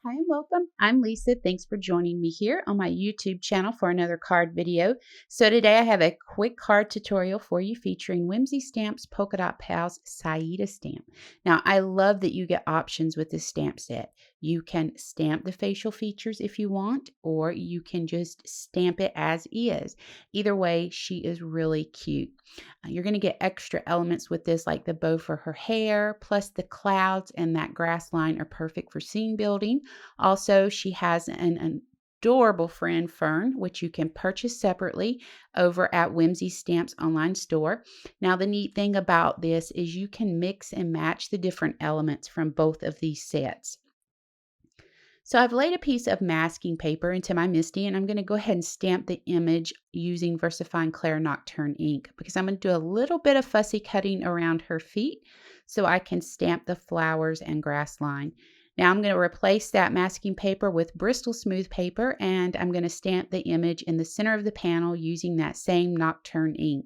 Hi and welcome. I'm Lisa. Thanks for joining me here on my YouTube channel for another card video. So today I have a quick card tutorial for you featuring Whimsy Stamps Polka Dot Pals Syeda Stamp. Now I love that you get options with this stamp set. You can stamp the facial features if you want, or you can just stamp it as is. Either way, she is really cute. You're going to get extra elements with this, like the bow for her hair, plus the clouds and that grass line are perfect for scene building. Also, she has an adorable friend fern, which you can purchase separately over at Whimsy Stamps online store. Now, the neat thing about this is you can mix and match the different elements from both of these sets. So I've laid a piece of masking paper into my MISTI, and I'm going to go ahead and stamp the image using VersaFine Clair Nocturne ink because I'm going to do a little bit of fussy cutting around her feet so I can stamp the flowers and grass line. Now I'm going to replace that masking paper with Bristol smooth paper, and I'm going to stamp the image in the center of the panel using that same Nocturne ink.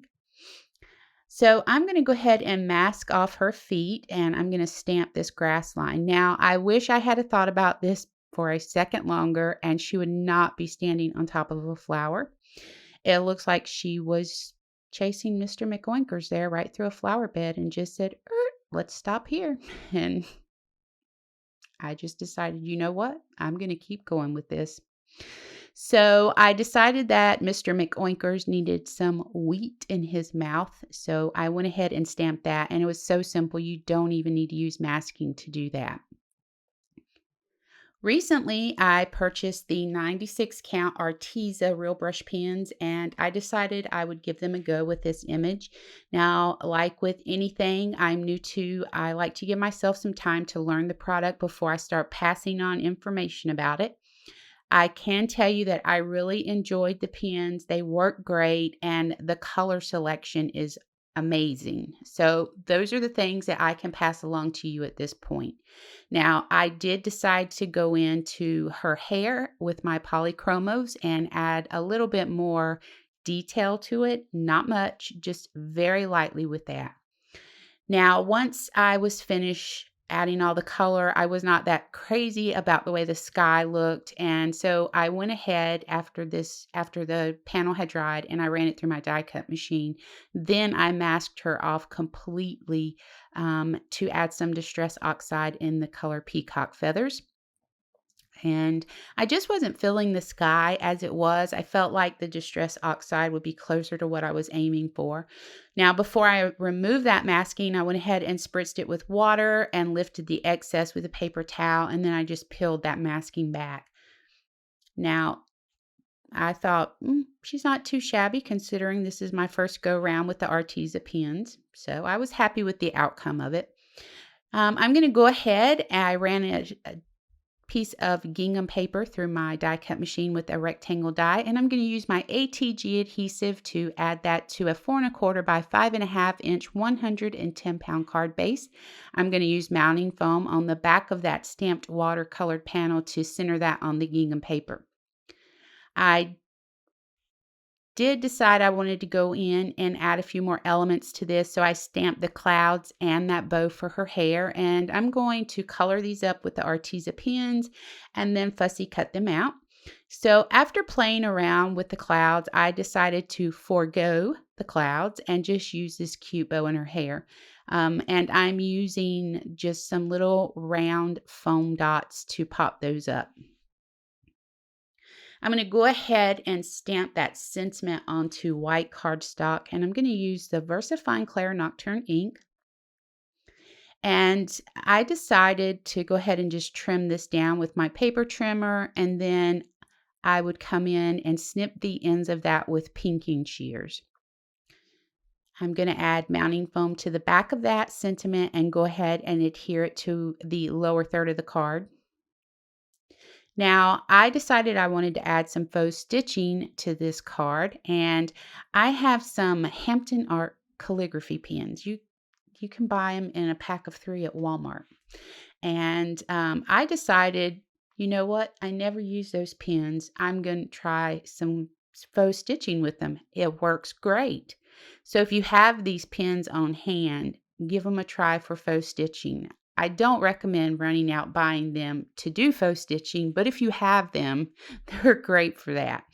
So I'm going to go ahead and mask off her feet, and I'm going to stamp this grass line. Now I wish I had thought about this for a second longer, and she would not be standing on top of a flower. It looks like she was chasing Mr. McOinkers there right through a flower bed and just said, let's stop here. And I just decided, you know what? I'm going to keep going with this. So I decided that Mr. McOinkers needed some wheat in his mouth. So I went ahead and stamped that. And it was so simple. You don't even need to use masking to do that. Recently, I purchased the 96 count Arteza Real Brush Pens, and I decided I would give them a go with this image. Now, like with anything I'm new to, I like to give myself some time to learn the product before I start passing on information about it. I can tell you that I really enjoyed the pens. They work great, and the color selection is amazing. So those are the things that I can pass along to you at this point. Now, I did decide to go into her hair with my polychromos and add a little bit more detail to it. Not much, just very lightly with that. Now, once I was finished adding all the color, I was not that crazy about the way the sky looked. And so I went ahead after the panel had dried, and I ran it through my die cut machine. Then I masked her off completely to add some Distress Oxide in the color Peacock Feathers. And I just wasn't feeling the sky as it was. I felt like the Distress Oxide would be closer to what I was aiming for. Now, before I removed that masking, I went ahead and spritzed it with water and lifted the excess with a paper towel, and then I just peeled that masking back. Now, I thought, she's not too shabby considering this is my first go round with the Arteza pens. So I was happy with the outcome of it. I'm going to go ahead, and I ran a piece of gingham paper through my die cut machine with a rectangle die, and I'm going to use my ATG adhesive to add that to a 4 1/4 by 5 1/2 inch 110-pound card base. I'm going to use mounting foam on the back of that stamped watercolored panel to center that on the gingham paper. I did decide I wanted to go in and add a few more elements to this, so I stamped the clouds and that bow for her hair, and I'm going to color these up with the Arteza pens and then fussy cut them out. So after playing around with the clouds, I decided to forego the clouds and just use this cute bow in her hair. And I'm using just some little round foam dots to pop those up. I'm going to go ahead and stamp that sentiment onto white cardstock, and I'm going to use the VersaFine Clair Nocturne ink. And I decided to go ahead and just trim this down with my paper trimmer, and then I would come in and snip the ends of that with pinking shears. I'm going to add mounting foam to the back of that sentiment and go ahead and adhere it to the lower third of the card. Now, I decided I wanted to add some faux stitching to this card, and I have some Hampton Art calligraphy pens. You can buy them in a pack of 3 at Walmart. And I decided, you know what? I never use those pens. I'm going to try some faux stitching with them. It works great. So if you have these pens on hand, give them a try for faux stitching. I don't recommend running out buying them to do faux stitching, but if you have them, they're great for that.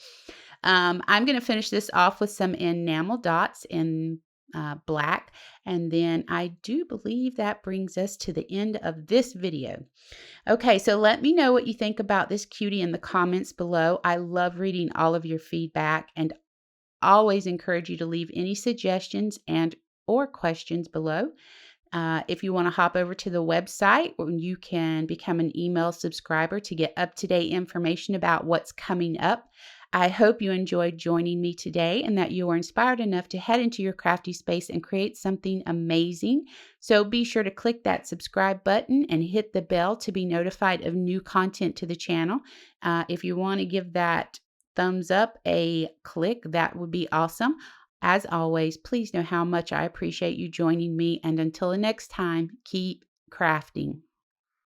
I'm going to finish this off with some enamel dots in black, and then I do believe that brings us to the end of this video. Okay, so let me know what you think about this cutie in the comments below. I love reading all of your feedback and always encourage you to leave any suggestions and or questions below. If you want to hop over to the website, you can become an email subscriber to get up-to-date information about what's coming up. I hope you enjoyed joining me today and that you are inspired enough to head into your crafty space and create something amazing. So be sure to click that subscribe button and hit the bell to be notified of new content to the channel. If you want to give that thumbs up a click, that would be awesome. As always, please know how much I appreciate you joining me, and until the next time, keep crafting.